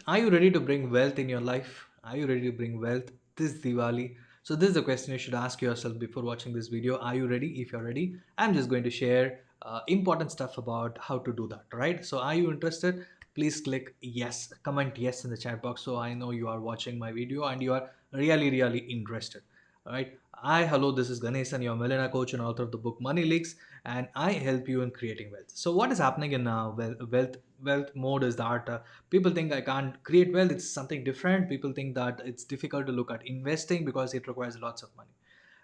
Are you ready to bring wealth in your life? Are you ready to bring wealth this Diwali? So this is the question you should ask yourself before watching this video. Are you ready? If you're ready, I'm just going to share important stuff about how to do that, right? So are you interested? Please click yes, comment yes in the chat box so I know you are watching my video and you are really interested. All right. Hello, this is Ganesh and your millionaire coach and author of the book Money Leaks, and I help you in creating wealth. So, what is happening in wealth mode is that people think I can't create wealth. It's something different. People think that it's difficult to look at investing because it requires lots of money.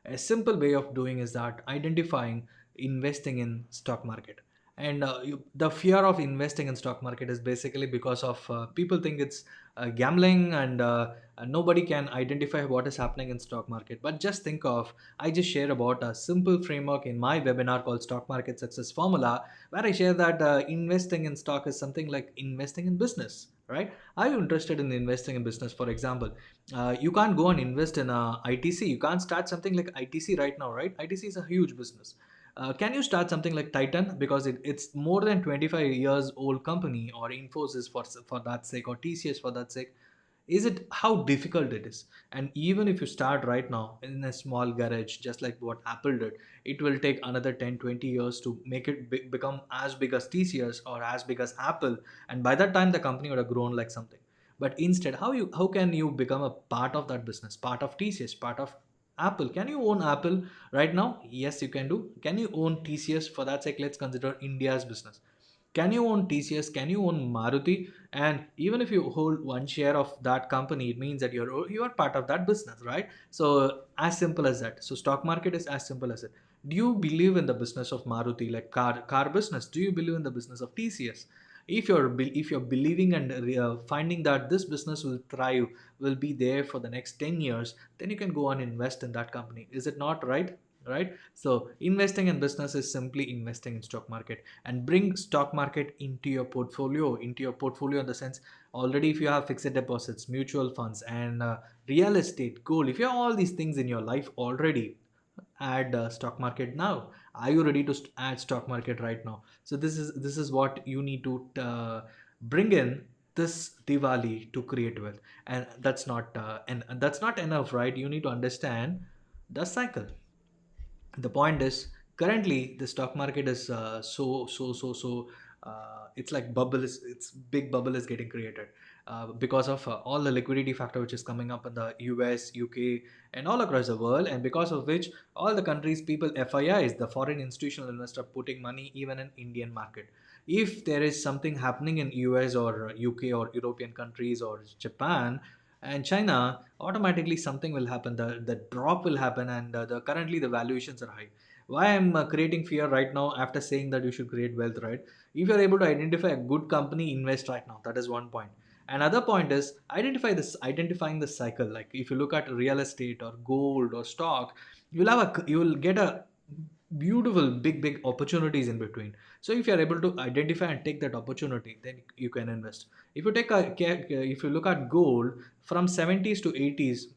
A simple way of doing is that identifying investing in stock market. And the fear of investing in stock market is basically because of people think it's gambling, and nobody can identify what is happening in stock market. But just think of, I just share about a simple framework in my webinar called Stock Market Success Formula, where I share that investing in stock is something like investing in business, right? Are you interested in investing in business? For example, you can't go and invest in a ITC. You can't start something like ITC right now, right? ITC is a huge business. Can you start something like Titan, because it's more than 25 years old company, or Infosys for that sake, or TCS for that sake? Is it how difficult it is? And even if you start right now in a small garage, just like what Apple did, it will take another 10-20 years to make it become as big as TCS or as big as Apple, and by that time the company would have grown like something. But instead, how can you become a part of that business, part of TCS, part of Apple? Can you own Apple right now? Yes, you can do. Can you own TCS? For that sake, let's consider India's business. Can you own TCS? Can you own Maruti? And even if you hold one share of that company, it means that you're part of that business, right? So as simple as that. So stock market is as simple as it. Do you believe in the business of Maruti, like car business? Do you believe in the business of TCS? If you're believing and finding that this business will thrive, will be there for the next 10 years, then you can go and invest in that company. Is it not right? Right? So investing in business is simply investing in stock market. And bring stock market into your portfolio in the sense, already if you have fixed deposits, mutual funds, and real estate, gold, if you have all these things in your life already, add stock market now. Are you ready to add stock market right now? So this is what you need to bring in this Diwali to create wealth. And that's not enough, right? You need to understand the cycle. The point is, currently the stock market is it's like bubble is it's big bubble is getting created because of all the liquidity factor which is coming up in the US, UK, and all across the world, and because of which all the countries, people, FIIs, the foreign institutional investor, putting money even in Indian market. If there is something happening in US or UK or European countries or Japan and China, automatically something will happen. The drop will happen, and the currently the valuations are high. Why I'm creating fear right now after saying that you should create wealth, right? If you're able to identify a good company, invest right now. That is one point. Another point is identifying the cycle. Like if you look at real estate or gold or stock, you will get a beautiful big opportunities in between. So if you are able to identify and take that opportunity, then you can invest. If you if you look at gold from 70s to 80s,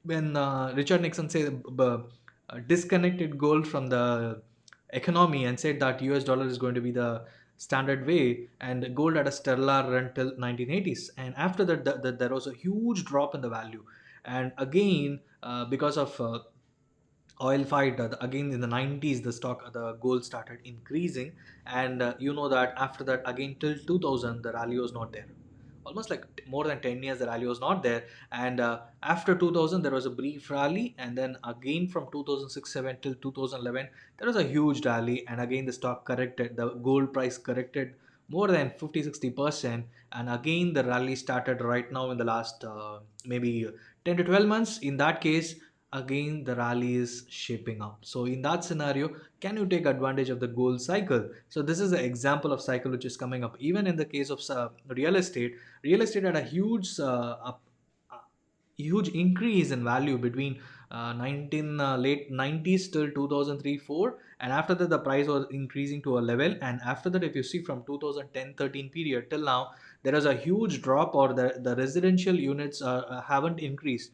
when Richard Nixon said disconnected gold from the economy and said that US dollar is going to be the standard way, and gold had a stellar run till 1980s, and after that there was a huge drop in the value. And again, because of oil fight, again in the 90s, the gold started increasing. And you know that after that, again till 2000, the rally was not there. Almost like more than 10 years the rally was not there. And after 2000 there was a brief rally, and then again from 2006-7 till 2011 there was a huge rally, and again the stock corrected, the gold price corrected more than 50-60%. And again the rally started right now in the last maybe 10 to 12 months. In that case, again the rally is shaping up. So in that scenario, can you take advantage of the gold cycle? So this is an example of cycle which is coming up. Even in the case of real estate had a huge increase in value between 19 late 90s till 2003-4, and after that the price was increasing to a level. And after that, if you see from 2010-13 period till now, there is a huge drop, or the residential units haven't increased,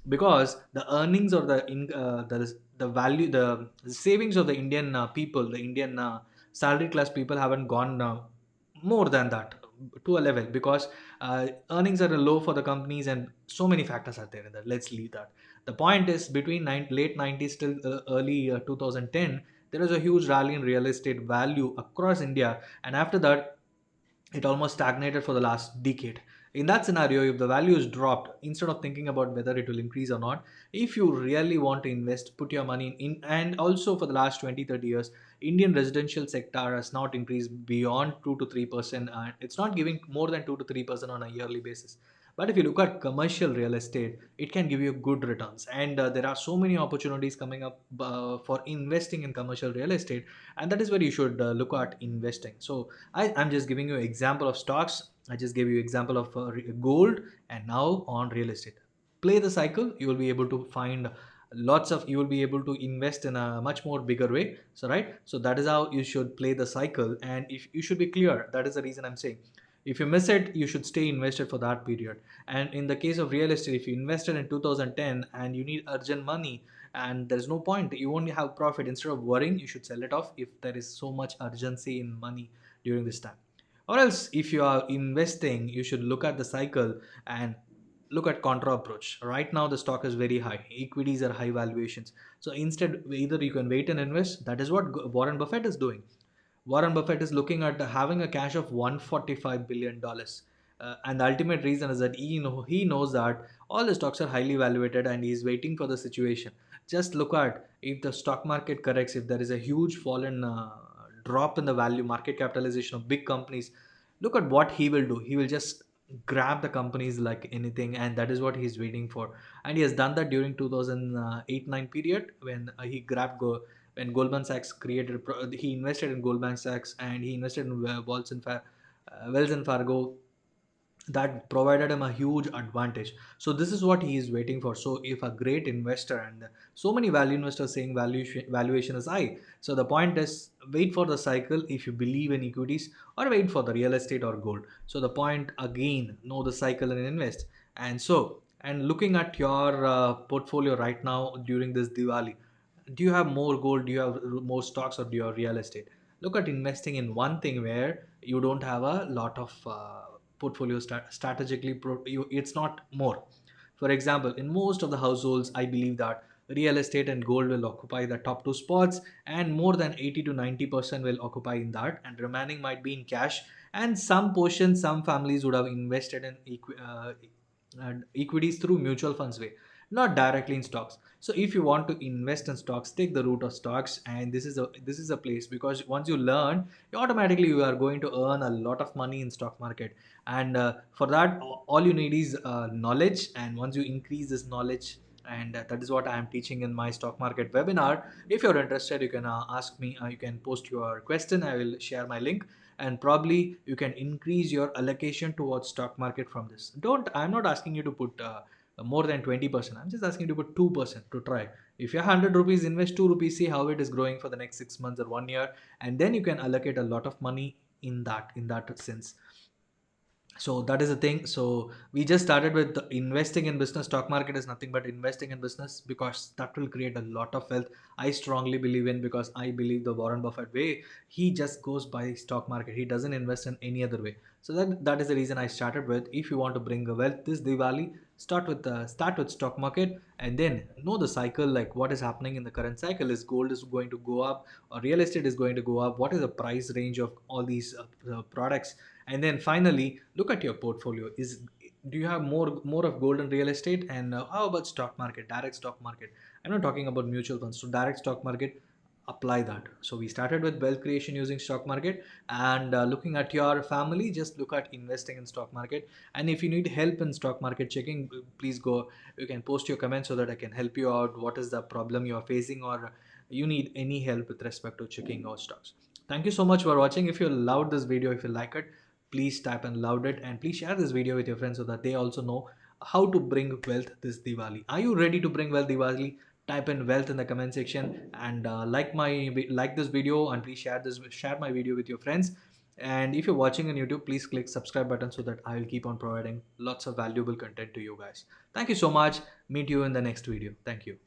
because the earnings or the value, the savings of the Indian people, the Indian salary class people haven't gone more than that. to a level, because earnings are low for the companies and so many factors are there in that. Let's leave that. The point is, between late 90s till early 2010, there was a huge rally in real estate value across India, and after that it almost stagnated for the last decade. In that scenario, if the value is dropped, instead of thinking about whether it will increase or not, if you really want to invest, put your money in. And also for the last 20-30 years, Indian residential sector has not increased beyond 2 to 3%, and it's not giving more than 2 to 3% on a yearly basis. But if you look at commercial real estate, it can give you good returns, and there are so many opportunities coming up for investing in commercial real estate, and that is where you should look at investing. So I'm just giving you an example of stocks. I just gave you example of gold, and now on real estate. Play the cycle. You will be able to find lots of. You will be able to invest in a much more bigger way. So right. So that is how you should play the cycle, and if you should be clear, that is the reason I'm saying. If you miss it, you should stay invested for that period. And in the case of real estate, if you invested in 2010 and you need urgent money, and there's no point, you only have profit, instead of worrying, you should sell it off if there is so much urgency in money during this time. Or else, if you are investing, you should look at the cycle and look at contra approach. Right now the stock is very high, equities are high valuations, so instead either you can wait and invest. That is what Warren Buffett is doing. Warren Buffett is looking at having a cash of $145 billion. And the ultimate reason is that he knows that all the stocks are highly valuated, and he is waiting for the situation. Just look at, if the stock market corrects, if there is a huge fall in drop in the value market capitalization of big companies, look at what he will do. He will just grab the companies like anything, and that is what he's waiting for. And he has done that during 2008-9 period, when he grabbed when Goldman Sachs he invested in Goldman Sachs, and he invested in Wells and Fargo. That provided him a huge advantage. So this is what he is waiting for. So if a great investor, and so many value investors saying valuation is high, so the point is, wait for the cycle if you believe in equities, or wait for the real estate or gold. So the point again, know the cycle and invest. And looking at your portfolio right now during this Diwali, do you have more gold, do you have more stocks, or do you have real estate? Look at investing in one thing where you don't have a lot of portfolio strategically it's not more. For example, in most of the households, I believe that real estate and gold will occupy the top two spots, and more than 80 to 90% will occupy in that, and remaining might be in cash. And some portion, some families would have invested in equities through mutual funds way, not directly in stocks. So if you want to invest in stocks, take the route of stocks, and this is a place, because once you learn, automatically you are going to earn a lot of money in stock market. And for that, all you need is knowledge. And once you increase this knowledge, and that is what I am teaching in my stock market webinar. If you're interested, you can ask me, you can post your question, I will share my link, and probably you can increase your allocation towards stock market from this. Don't I'm not asking you to put more than 20%. I'm just asking you to put 2% to try. If you're 100 rupees, invest 2 rupees, see how it is growing for the next 6 months or 1 year, and then you can allocate a lot of money in that sense. So that is the thing. So we just started with investing in business. Stock market is nothing but investing in business, because that will create a lot of wealth. I strongly believe in, because I believe the Warren Buffett way. He just goes by stock market, he doesn't invest in any other way. So that is the reason I started with. If you want to bring a wealth this Diwali, start with stock market, and then know the cycle, like what is happening in the current cycle. Is gold is going to go up, or real estate is going to go up? What is the price range of all these products? And then finally, look at your portfolio. Do you have more of gold and real estate? And how about stock market, direct stock market? I'm not talking about mutual funds. So direct stock market, apply that. So we started with wealth creation using stock market, and looking at your family, just look at investing in stock market. And if you need help in stock market checking, please go. You can post your comments so that I can help you out. What is the problem you are facing, or you need any help with respect to checking our stocks? Thank you so much for watching. If you loved this video, if you like it, please tap and loud it, and please share this video with your friends so that they also know how to bring wealth this Diwali. Are you ready to bring wealth Diwali? Type in wealth in the comment section, and like this video, and please share my video with your friends. And if you're watching on YouTube, please click subscribe button so that I will keep on providing lots of valuable content to you guys. Thank you so much. Meet you in the next video. Thank you.